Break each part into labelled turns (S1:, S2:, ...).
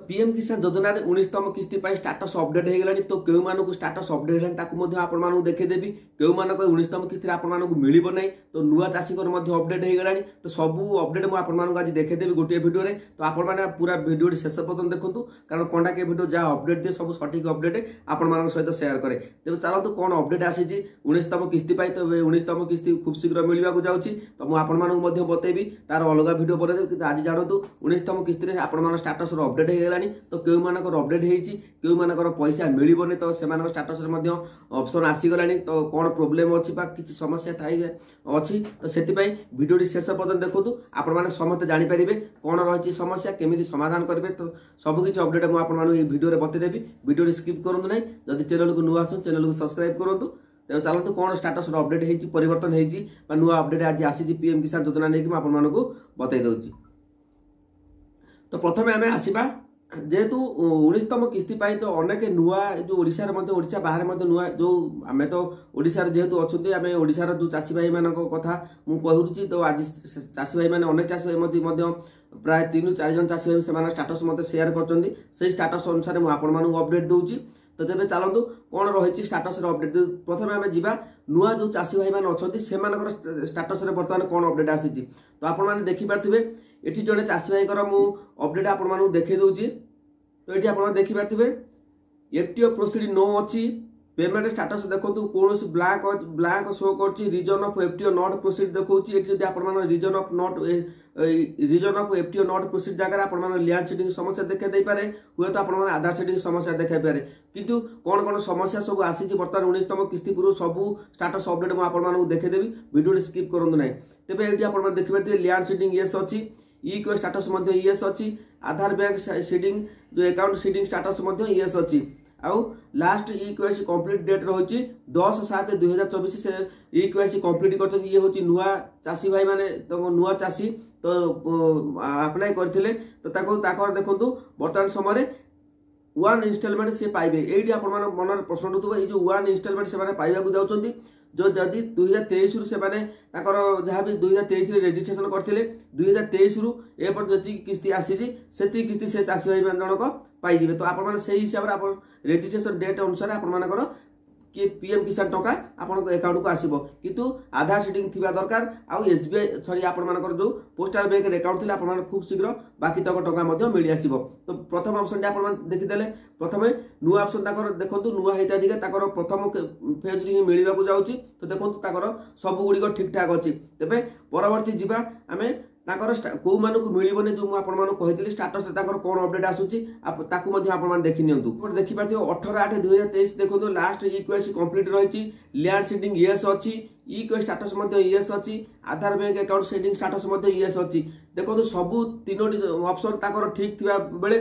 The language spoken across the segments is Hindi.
S1: पीएम किसान योजना 19तम किस्ती स्टाटस अपडेट हो गलानी। तो क्यों मानक स्टाटस अपडेट है आपको देखेदेवी क्यों मानक 19तम किस्ती आपको मिल ना। तो नुआ चाषी अपडेट हो गलानी। तो सबू अपडेट मुझे आज देखेदेवी गोटे भिडियो रे। तो आपने पूरा भिडियो शेष पर्यटन देखूँ कारण कंडा के भिडियो जहाँ अपडेट दिए सब सठिक अपडेट आपण सहित सेयार करे। तेज चलते कौन अपडेट आसी 19तम किस्ती। तो 19तम किस्ती खूब शीघ्र मिलवा जाऊँगी। तो मुझे बतेबी तार अलग भिडियो बनईदेवी। आज जानतु 19तम किस्ती आप स्टाटस अपडेट हो गलानी। तो क्यों मानकर अपडेट होती क्यों मानकर पैसा मिलबनी। तो से स्टाटस ऑप्शन आसीगलानी। तो कौन प्रोब्लेम अच्छी किसी समस्या थाई अच्छी। तो से भिडियो शेष पर्यटन देखूँ आपने समस्त जानीपर कौन रही समस्या केमी समाधान करेंगे। तो सबकि अपडेट मुझे भिडियो बतेदेवी। भिडियो स्किप करूँ ना। जदि चैनल को नुआ आसुन चैनल को सब्सक्राइब करूँ। तेज चलते कौन स्टाटस अपडेट होती परिवर्तन होती नुआ अपडेट आज आसी पीएम किसान योजना नहीं आपको बतई दूसरी। तो प्रथम आम आसवा जेहेतु 19तम किस्ती तो अनेक नुआ जो ओडिशा बाहर नुआ जो आम तो ओडिशार जेहेतु अच्छा आम ओडिशार जो चाषी भाई मान कथा मुझे। तो आज चाषी भाई मैंने अनेक चाषी भाई प्राय 3-4 जन चाषी भाई से स्टाटस मत सेयार कर स्टाटस अनुसार मुझे अपडेट दूसरी। तो तेज चलतु कौन रही स्टाटस अपडेट प्रथम आम जा नुआ जो चाषी भाई मैंने अच्छा से स्टाटस बर्तमान कौन अपडेट आसी। तो आपने देखिपे ये जड़े चाषी भाई मु अपडेट आपको देखे दूसरी। तो ये आप देखिपे एफटीओ प्रोसीड नो अच्छी पेमेंट स्टाटस देखो कौन ब्लैंक शो कर reason of FTO not proceed देखो। Reason of FTO not proceed जगह आप लैंड सीडिंग समस्या देखा दे पारे हुए। तो आप आधार सीडिंग समस्या देखा पारे किंतु कौन कौन समस्या सब आसी बर्तमान 19तम किस्ती पूर्व सबू स्टाटस अपडेट मुझे देखेदेवी। भिडियो स्किप करूँ ना। तेज ये आप देखिए लैंड सीडिंग येस अच्छी इक्वे स्टाटस येस अच्छी आधार बैंक सीडिंग जो अकाउंट सीडिंग स्टाटस येस अच्छी आउ लास्ट इक्वेसी कंप्लीट डेट रही 10/7/2024 से इक्वेसी कंप्लीट कर ये हूँ नुआ चाषी भाई माने तो नुआ चाषी तो अप्लाई करते। तो देखो बर्तमान समय 1 इनस्टॉलमेंट से पाइबे। ये आप मन प्रश्न उठुव ये जो 1 इनस्टॉलमेंट से पाइबा जाऊँगी जो जदि 2023 रु से जहाँ भी 2023 रेजिस्ट्रेशन करते 2023 रु एपर्त जी किस्ती आसी से किस्ती से चाषी भाई जनक पाइबे। तो आप हिसाब से रेजिस्ट्रेशन डेट अनुसार आपर कि पीएम किसान टका आपण अकाउंट को आसीबो किंतु आधार सीडिंग थिबा दरकार आउ एसबीआई सॉरी आपण जो पोस्टल बैंक अकाउंट थिले आपण खूब शीघ्र बाकी तक टका मिल आसीबो। तो प्रथम ऑप्शन आपण देखिदेले प्रथमे नुआ ऑप्शन देखंतु नुआ हेता दिगे प्रथम फेज रि मिलवा को जाउची। तो देखंतु सब गुडी ठीक ठाक अछि। तेबे परवर्ती जीवा आमे कौ मानक मिलबनी जो मुझे स्टाटस कौन अपडेट आसूची देखी नियंतु देखिपारे 18/8/2023 देखो लास्ट इक्वेसी कंप्लीट रही लैंड सीडिंग येस अच्छी इक्वे स्टाटस येस अच्छी Aadhaar bank account seeding status yes अच्छी। देखो सबू 3टी ऑप्शन ठीक थिबा बेले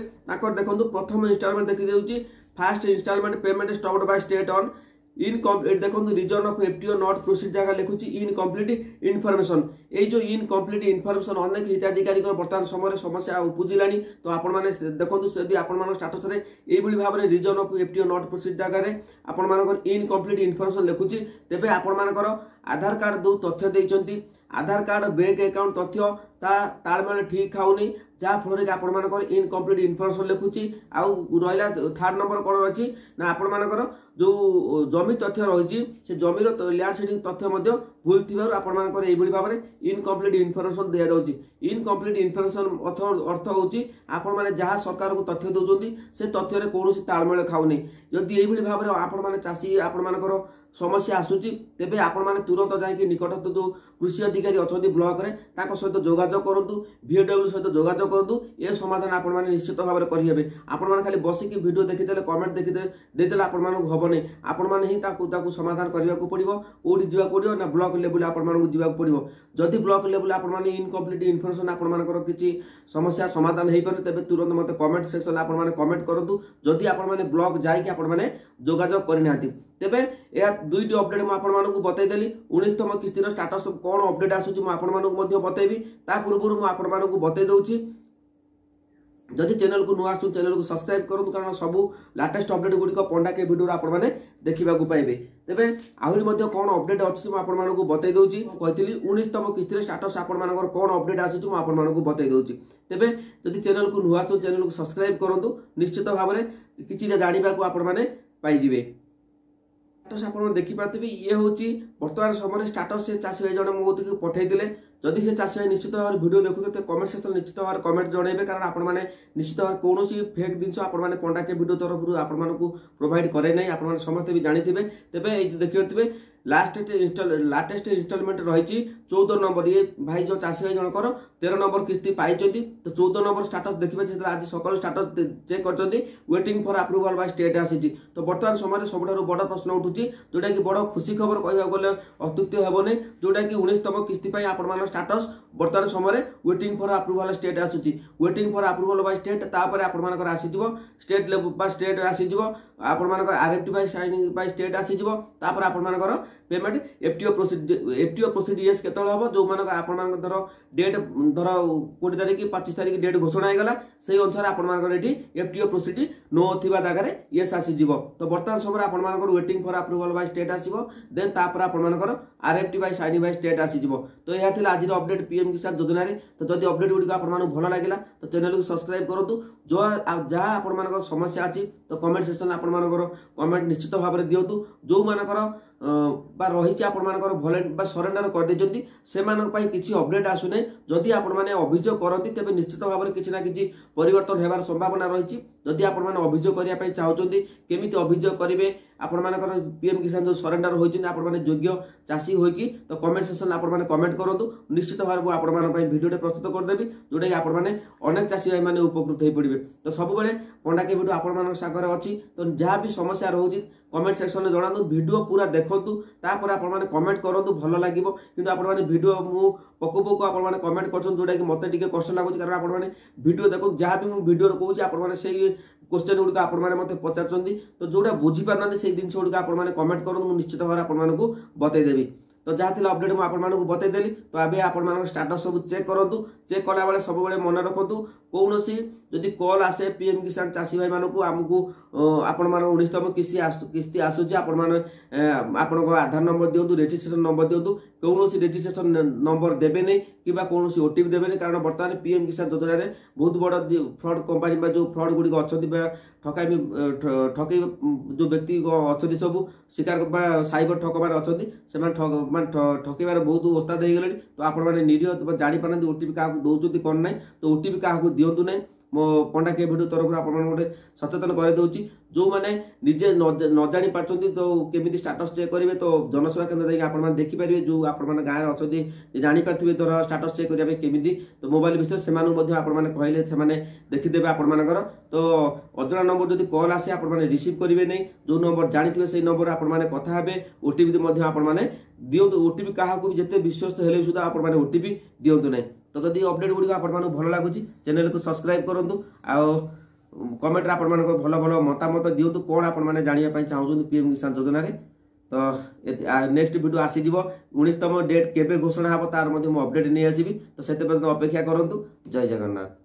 S1: देखो प्रथम इंस्टॉलमेंट देखी देउची first installment payment stopped by state on incomplete देखो reason of FTO not proceed जगह लिखुची इनकम्प्लीट इनफॉरमेशन ये जो इनकम्प्लीट इनफॉरमेशन अनेक हिताधिकारी बर्तमान समय समस्या उपजिलानी। तो आपण माने देखो यदि आपण स्टाटस रे एभली भाव में reason of FTO not proceed जगह आपण मान इनकम्प्लीट इनफॉरमेशन लिखुची तेबे आपण मानकर आधार कार्ड जो तथ्य देइचंती आधार कार्ड बैंक अकाउंट तथ्य तालमेल ठीक खाऊनी जहाँ फल आपर इनकम्प्लीट इनफॉरमेशन लिखुची आउ रहा थर्ड नंबर कौन रही ना आपर जो जमी तथ्य रही से जमीर लैंड सीडिंग तथ्य भूल थी आपर ये भाव में इनकम्प्लीट इनफॉरमेशन दि जाऊँगी। इनकम्प्लीट इनफॉरमेशन अर्थ होची आपण माने जहाँ सरकार को तथ्य दौरान से तथ्य कौन तालमेल खाऊनी। जदि ये भाव में आपण चाषी आपण समस्या आसूची तेबे आपण माने तुरंत जाइए निकटस्थ जो कृषि अधिकारी अच्छा ब्लॉक रे सहित जोगाजोग करूँ VAW सहित जोगाजोग करूँ ये समाधान आपण माने निश्चित भाव में करेंगे। आपण माने खाली बसिकी वीडियो देखिदेले कमेंट देखिदेले आपण मानक हेनी आपण माने ही ताकू समाधान करने को पड़ो कौटी जावाक पड़ो ना ब्लॉक लेवल आपण मानक जावाक पड़ो। जदि ब्लॉक लेवल आपण माने इनकम्प्लीट इनफॉरमेशन आपण मानकर किसी समस्या समाधान हो पारे तेबे तुरंत मत कमेंट सेक्शन आपण माने कमेंट करूँ। जदि आपण माने ब्लॉक जाइए आपण माने जोगाजोग करना तेबे यह 2टी अपडेट मुझे बतईदेली 19तम किस्तीर स्टाटस कौन अपडेट आसूँ मुझे बतईबी ता पूर्व मुझे बतई दूची जदि चैनल को नुआ आसु चैनल को सब्सक्राइब करूँ कारण सब लाटेस्ट अपडेट गुड़िक पंडा के वीडियो आपण देखा पाइबे। तेबे आहरी कौन अपडेट अच्छी मुझे बतई दूसरी कही 19तम किस्ती स्टाटस आपर कौन अपडेट आसूँ मुझे बतई दूसरी। तेबे जदि चैनल को नुआ आसु चैनल को सब्सक्राइब करूँ निश्चित भाव में किसी जानवा आपण पाइबे। स्टाटस आप देखिपारे ये हूँ बर्तमान समय स्टाटस से चाषी भाई जन मो पठे जदि से चाषी भाई निश्चित भाव वीडियो देखुते तो कमेंट सेक्शन निश्चित भाव कमेंट जनइबे कारण आपण मैंने निश्चित भाव कौन फेक जिन आप पंडा के वीडियो तरफ आपण प्रोवाइड करे ना आप समस्ते भी जानी थे। तेबे देखिए लाटेस्ट इनस्टॉलमेंट रही 14 नंबर ये भाई जो चाषी भाई जनकर 13 नंबर किस्ती पाई तो 14 नंबर स्टाटस देखिए आज सकाल स्टाटस चेक कर waiting for approval by state आसी। तो बर्तमान समय सब बड़ प्रश्न उठू जोटा कि बड़ खुशी खबर कहवा गले अत्युक्ति हेनी जोटा कि 19तम किस्ती आपण स्टाटस बर्तमान समय वेटिंग फॉर अप्रूवल स्टेट आसूची waiting for approval by state तापर आपर आसीजिवो स्टेट लेवल बा स्टेट आसीजिवो आपर RFT by signing by state आसीजिवो तापर आपर पेमेंट एफटीओ प्रोसीड यस केतल हम जो मान आप धर डेट धर 20 तारीख 25 तारीख डेट घोषणा होगा से अनुसार आपठी एफटीओ प्रोसीड नो थिबा जगह यस आसीजिव। तो बर्तमान समय आपर waiting for approval by state आसीबो देन तापर आपर RFT by signing by state आसीजिव। तो यह थिला आज अपडेट पीएम किसान योजना रे। तो जदि अपडेट गुडी आपन भल लागिला तो चैनल को सब्सक्राइब करतु जो जहाँ आपन समस्या अच्छी तो कमेंट सेक्शन आपन कमेंट निश्चित भाव में दिंतु जो मानकर रही भले सरेंडर कर किसी अपडेट आसुना जदि आपण अभियोग करती तेज निश्चित भाव में किसी ना कि परिवर्तन होबार संभावना रही। जदि आपण अभियोग करने चाहते केमी अभियोग करेंगे आपर पीएम किसान जो सरेंडर होती योग्य चाषी होगी तो कमेंट सेक्शन आप कमेंट करूँ निश्चित भाव में आपण भिडियो प्रस्तुत करदेवी जोटा कि आपण अनेक चाषी भाई मैंने उपकृत हो पड़े। तो सब पंडा के वीडियो आपण सागर अच्छी तो जहाँ भी समस्या रोचे कमेंट सेक्शन में जनातु वीडियो पूरा देखु तापर आप कमेंट करूँ भल लगे कि आप वीडियो मु पकु पकु आप कमेंट कर जोटा कि मत कष्ट लगुच कारण आप वीडियो देखो जहाँ भी मुझे वीडियो कहूँ आप क्वेश्चन गुड़िक आप मत पचार तो जोटा बुझीपार से जिन गुड़िक आप कमेंट करूँ मुश्चित भाव आपको बतईदेवी। तो जहाँ थी अपडेट मुझे आपको बतईदेली तो आगे आप स्टाटस सब चेक करूँ चेक कला बेले सब मन रखु कौन जदि कॉल आसे पीएम किसान चाषी भाई मानक आमको आपण 19तम किस्ती आसूची आपण आधार नंबर दिंतु रेजिस्ट्रेशन नंबर दिंतु कौन रेजिस्ट्रेशन नंबर देवे नहीं कि कौन ओटीपी देवे नहीं कारण बर्तमान पीएम किसान योजना रे बहुत बड़ फ्रॉड कंपनी जो फ्रॉड गुड़िक अच्छा ठकाई जो व्यक्ति अच्छा सब शिकार साइबर ठकबार अच्छा ठकबार बहुत ओस्ताद हो गले। तो आपण निरीह जापार ओटीपी क्या दौरान कौन ना तो ओटीपी क्या दिंतु ना मो पंडा के वीडियो तरफ आप सचेतन कर दूसरी जो मैंने निजे न जानी पार्टी तो केमी स्टाटस चेक करेंगे तो जनसेवा केन्द्र जाकि आप देखिपारे जो आप गाँव अच्छे जापारे धर स्टाटस चेक करने केमी तो मोबाइल विषय से कहले से देखीदेवे आपर तो अजना नंबर जब कॉल आसे आप रिसीव करेंगे नहीं जो नंबर जानी से नंबर आप कथा हे ओटीपी आप दिंतु ओटीपी क्या जिते विश्वस्त हेले सुधा आप ओटीपी दिंतु ना। तो जदि अपडेट गुड़िक आप भल लगुच चैनल को सब्सक्राइब करूँ कमेंट आप भल भल मतामत दिंतु कौन आप जानापी चाहूँ पीएम किसान योजना रे। तो नेक्स्ट वीडियो आसीजिव 19तम डेट केबे घोषणा हे तार अपडेट नहीं आसबि तो से अपेक्षा करूँ। जय जगन्नाथ।